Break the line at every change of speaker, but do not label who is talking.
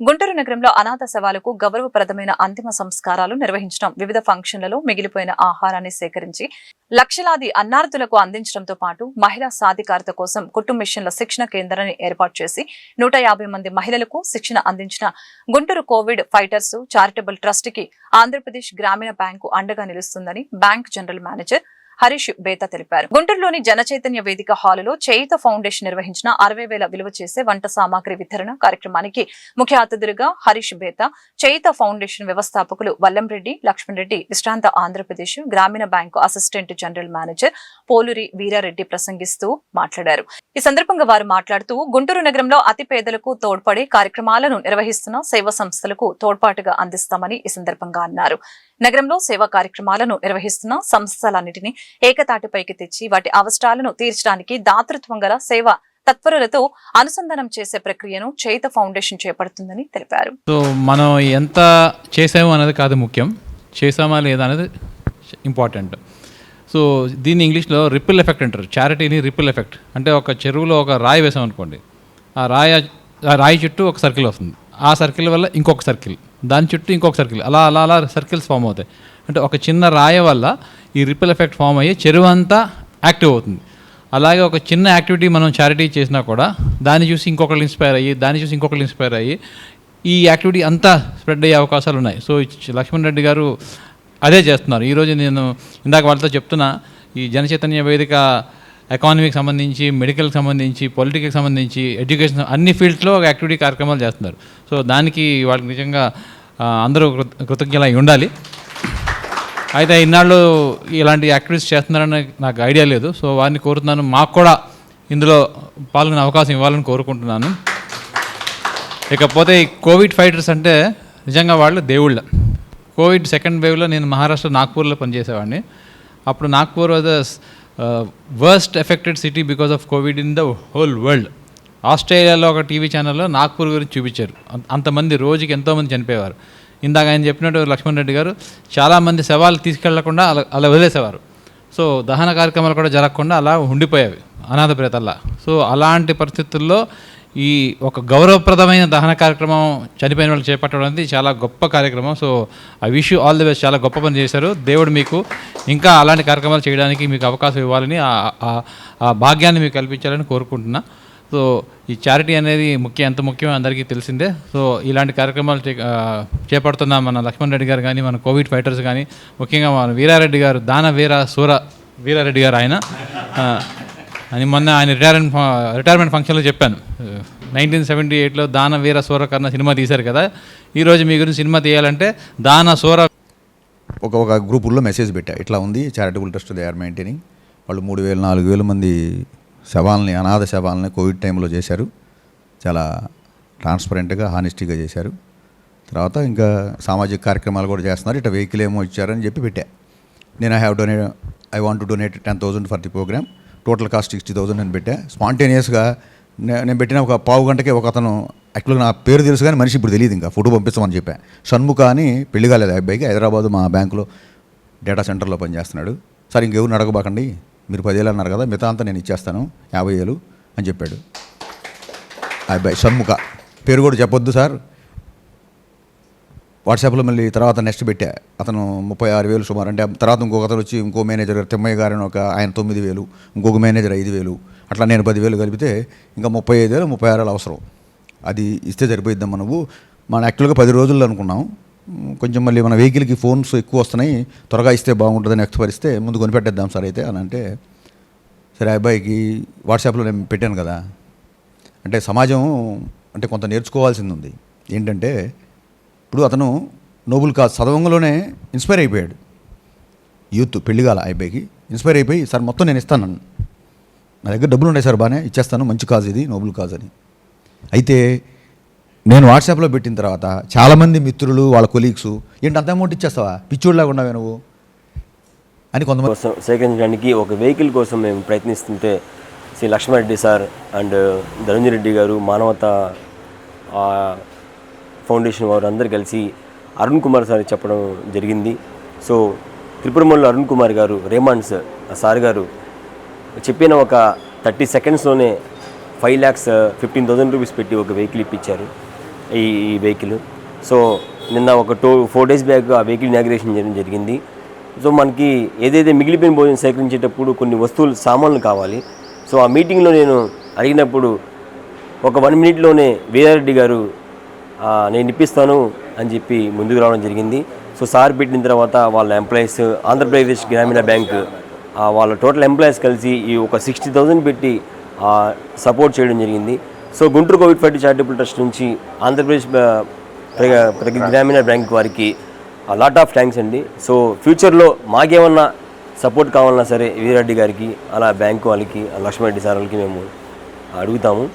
గుంటూరు నగరంలో అనాథ శవాలకు గౌరవప్రదమైన అంతిమ సంస్కారాలు నిర్వహించడం, వివిధ ఫంక్షన్లలో మిగిలిపోయిన ఆహారాన్ని సేకరించి లక్షలాది అన్నార్థులకు అందించడంతో పాటు మహిళా సాధికారత కోసం కుటుంబ మిషన్ల శిక్షణ కేంద్రాన్ని ఏర్పాటు చేసి 150 మంది మహిళలకు శిక్షణ అందించిన Guntur Covid fighters charitable trust కి ఆంధ్రప్రదేశ్ గ్రామీణ బ్యాంకు అండగా నిలుస్తుందని bank general manager Harish Betha తెలిపారు. గుంటూరులోని జనచైతన్య వేదిక హాలులో చేయిత ఫౌండేషన్ నిర్వహించిన 60,000 విలువ చేసే వంట సామాగ్రి వితరణ కార్యక్రమానికి ముఖ్య అతిథులుగా హరీష్ బేతా, చేయిత ఫౌండేషన్ వ్యవస్థాపకులు వల్లంరెడ్డి లక్ష్మణ్ రెడ్డి, విశ్రాంత ఆంధ్రప్రదేశ్ గ్రామీణ bank assistant general manager Poluri Veerareddy ప్రసంగిస్తూ మాట్లాడారు. ఈ సందర్భంగా వారు మాట్లాడుతూ గుంటూరు నగరంలో అతి పేదలకు తోడ్పడే కార్యక్రమాలను నిర్వహిస్తున్న సేవా సంస్థలకు తోడ్పాటుగా అందిస్తామని ఈ సందర్భంగా అన్నారు. నగరంలో సేవా కార్యక్రమాలను నిర్వహిస్తున్న సంస్థలన్నింటినీ ఏకతాటిపైకి తెచ్చి వాటి అవసరాలను తీర్చడానికి దాతృత్వం గల సేవా తత్పరులతో అనుసంధానం చేసే ప్రక్రియను చేయిత ఫౌండేషన్ చేపడుతుందని తెలిపారు.
సో మనం ఎంత చేసాము అనేది కాదు ముఖ్యం, చేసామా లేదా అనేది ఇంపార్టెంట్. సో దీన్ని ఇంగ్లీష్లో రిపిల్ ఎఫెక్ట్ అంటారు. చారిటీని రిపిల్ ఎఫెక్ట్ అంటే ఒక చెరువులో ఒక రాయి వేసాం అనుకోండి, ఆ రాయి చుట్టూ ఒక సర్కిల్ వస్తుంది, ఆ సర్కిల్ వల్ల ఇంకొక సర్కిల్, దాని చుట్టూ ఇంకొక సర్కిల్, అలా అలా అలా సర్కిల్స్ ఫామ్ అవుతాయి. అంటే ఒక చిన్న రాయి వల్ల ఈ రిపిల్ ఎఫెక్ట్ ఫామ్ అయ్యి చెరువు అంతా యాక్టివ్ అవుతుంది. అలాగే ఒక చిన్న యాక్టివిటీ మనం చారిటీ చేసినా కూడా దాన్ని చూసి ఇంకొకళ్ళు ఇన్స్పైర్ అయ్యి, దాన్ని చూసి ఇంకొకళ్ళు ఇన్స్పైర్ అయ్యి ఈ యాక్టివిటీ అంతా స్ప్రెడ్ అయ్యే అవకాశాలు ఉన్నాయి. సో లక్ష్మణ్ రెడ్డి గారు అదే చేస్తున్నారు. ఈరోజు నేను ఇందాక వాళ్ళతో చెప్తున్నా, ఈ జనచైతన్య వేదిక ఎకానమీకి సంబంధించి, మెడికల్కి సంబంధించి, పొలిటికల్కి సంబంధించి, ఎడ్యుకేషన్ అన్ని ఫీల్డ్స్లో ఒక యాక్టివిటీ కార్యక్రమాలు చేస్తున్నారు. సో దానికి వాళ్ళకి నిజంగా అందరూ కృతజ్ఞులై ఉండాలి. అయితే ఇన్నాళ్ళు ఇలాంటి యాక్టివిటీస్ చేస్తున్నారని నాకు ఐడియా లేదు. సో వారిని కోరుతున్నాను, మాకు కూడా ఇందులో పాల్గొనే అవకాశం ఇవ్వాలని కోరుకుంటున్నాను. ఇకపోతే ఈ కోవిడ్ ఫైటర్స్ అంటే నిజంగా వాళ్ళు దేవుళ్ళ. కోవిడ్ సెకండ్ వేవ్లో నేను మహారాష్ట్ర నాగ్పూర్లో పనిచేసేవాడిని. అప్పుడు Nagpur was the worst affected city because of Covid in the whole world. ఆస్ట్రేలియాలో ఒక టీవీ ఛానల్లో నాగ్పూర్ గురించి చూపించారు. అంతమంది రోజుకి ఎంతోమంది చనిపోయేవారు. ఇందాక ఆయన చెప్పినట్టు లక్ష్మణ్ రెడ్డి గారు చాలామంది శవాలు తీసుకెళ్లకుండా అలా వదిలేసేవారు. సో దహన కార్యక్రమాలు కూడా జరగకుండా అలా ఉండిపోయేవి అనాథ ప్రేతల్లా. సో అలాంటి పరిస్థితుల్లో ఈ ఒక గౌరవప్రదమైన దహన కార్యక్రమం చనిపోయిన వాళ్ళు చేపట్టడం అనేది చాలా గొప్ప కార్యక్రమం. So I wish you all the best. చాలా గొప్ప పని చేశారు. దేవుడు మీకు ఇంకా అలాంటి కార్యక్రమాలు చేయడానికి మీకు అవకాశం ఇవ్వాలని, ఆ భాగ్యాన్ని మీకు కల్పించాలని కోరుకుంటున్నా. సో ఈ చారిటీ అనేది ఎంత ముఖ్యమో అందరికీ తెలిసిందే. సో ఇలాంటి కార్యక్రమాలు చేపడుతున్న మన లక్ష్మణ్ రెడ్డి గారు కానీ, మన కోవిడ్ ఫైటర్స్ కానీ, ముఖ్యంగా మన వీరారెడ్డి గారు, దాన వీర సూర వీరారెడ్డి గారు ఆయన అని మొన్న ఆయన రిటైర్మెంట్ ఫంక్షన్లో చెప్పాను. 1978లో దాన వీర సూరకర్ణ సినిమా తీశారు కదా. ఈరోజు మీ గురించి సినిమా తీయాలంటే దాన సూర
ఒక గ్రూపుల్లో మెసేజ్ పెట్టా, ఇట్లా ఉంది charitable trust they are maintaining. వాళ్ళు 3,000-4,000 మంది శవాలని, అనాథ శవాలని కోవిడ్ టైంలో చేశారు. చాలా ట్రాన్స్పరెంట్గా, హానెస్టీగా చేశారు. తర్వాత ఇంకా సామాజిక కార్యక్రమాలు కూడా చేస్తున్నారు. ఇట్లా వెహికల్ ఏమో ఇచ్చారని చెప్పి పెట్టా. నేను I want to donate 10,000 for the programme. Total cost 60,000 అని పెట్టా. స్పాంటేనియస్గా నేను పెట్టిన ఒక పావు గంటకే ఒక అతను, యాక్చువల్గా నా పేరు తెలుసు కానీ మనిషి ఇప్పుడు తెలియదు, ఇంకా ఫోటో పంపిస్తామని చెప్పా. షణ్ముఖ అని, పెళ్లి కాలేదు అబ్బాయికి, హైదరాబాదు మా బ్యాంకులో డేటా సెంటర్లో పనిచేస్తున్నాడు. సార్ ఇంకెవరు అడగబాకండి, మీరు 10,000 అన్నారు కదా, మిగతా అంతా నేను ఇచ్చేస్తాను 50,000 అని చెప్పాడు ఆ అబ్బాయి. షణ్ముఖ పేరు కూడా చెప్పొద్దు సార్. వాట్సాప్లో మళ్ళీ తర్వాత నెక్స్ట్ పెట్టా, అతను 36,000 సుమారు. అంటే తర్వాత ఇంకొక అతను వచ్చి, ఇంకో మేనేజర్ తిమ్మయ్య గారు అని ఆయన 9,000, ఇంకొక మేనేజర్ 5,000, అట్లా నేను 10,000 కలిపితే ఇంకా 35,000, 36,000 అవసరం. అది ఇస్తే సరిపోయిద్దాం. నువ్వు మనం యాక్చువల్గా 10 రోజుల్లో అనుకున్నాం. కొంచెం మళ్ళీ మన వెహికల్కి ఫోన్స్ ఎక్కువ వస్తున్నాయి, త్వరగా ఇస్తే బాగుంటుందని ఎక్స్పరిస్తే ముందు కొనిపెట్టేద్దాం సార్ అయితే అని అంటే, సరే అబ్బాయికి వాట్సాప్లో నేను పెట్టాను కదా. అంటే సమాజం అంటే కొంత నేర్చుకోవాల్సింది ఉంది. ఏంటంటే ఇప్పుడు అతను నోబుల్ కాజ్ చదవంలోనే ఇన్స్పైర్ అయిపోయాడు. యూత్ పెళ్లిగాల ఆ అబ్బాయికి ఇన్స్పైర్ అయిపోయి, సార్ మొత్తం నేను ఇస్తాను, నా దగ్గర డబ్బులు ఉన్నాయి సార్, బాగానే ఇచ్చేస్తాను, మంచి కాజ్ ఇది, నోబుల్ కాజ్ అని. అయితే నేను వాట్సాప్లో పెట్టిన తర్వాత చాలామంది మిత్రులు, వాళ్ళ కొలీగ్స్, ఏంటి అంత అమౌంట్ ఇచ్చేస్తావా, పిచ్చోళ్ళలాగా ఉన్నావే నువ్వు అని కొంతమంది
సేకరించడానికి ఒక వెహికల్ కోసం మేము ప్రయత్నిస్తుంటే శ్రీ లక్ష్మణ్ రెడ్డి సార్ అండ్ ధనంజయ రెడ్డి గారు, మానవత ఫౌండేషన్ వారు అందరు కలిసి అరుణ్ కుమార్ సార్ చెప్పడం జరిగింది. సో త్రిపురమల్లో అరుణ్ కుమార్ గారు, రేమాండ్స్ సార్ గారు చెప్పిన ఒక 30 సెకండ్స్లోనే 5,15,000 రూపీస్ పెట్టి ఒక వెహికల్ ఇప్పించారు. ఈ వెహికల్. సో నిన్న ఒక 4 days బ్యాక్ ఆ వెహికల్ ఇనాగ్రేషన్ చేయడం జరిగింది. సో మనకి ఏదైతే మిగిలిపోయిన భోజనం సేకరించేటప్పుడు కొన్ని వస్తువులు సామాన్లు కావాలి. సో ఆ మీటింగ్లో నేను అడిగినప్పుడు ఒక 1 minute వీరారెడ్డి గారు నేను ఇప్పిస్తాను అని చెప్పి ముందుకు రావడం జరిగింది. సో సార్ పెట్టిన తర్వాత వాళ్ళ ఎంప్లాయీస్, ఆంధ్రప్రదేశ్ గ్రామీణ బ్యాంక్ వాళ్ళ టోటల్ ఎంప్లాయీస్ కలిసి ఈ ఒక 60,000 పెట్టి సపోర్ట్ చేయడం జరిగింది. So Guntur Covid fight charitable trust నుంచి ఆంధ్రప్రదేశ్ గ్రామీణ బ్యాంక్ వారికి లాట్ ఆఫ్ థ్యాంక్స్ అండి. సో ఫ్యూచర్లో మాకేమన్నా సపోర్ట్ కావాలన్నా సరే వీరారెడ్డి గారికి, అలా బ్యాంకు వాళ్ళకి, లక్ష్మణరెడ్డి సార్ వాళ్ళకి మేము అడుగుతాము.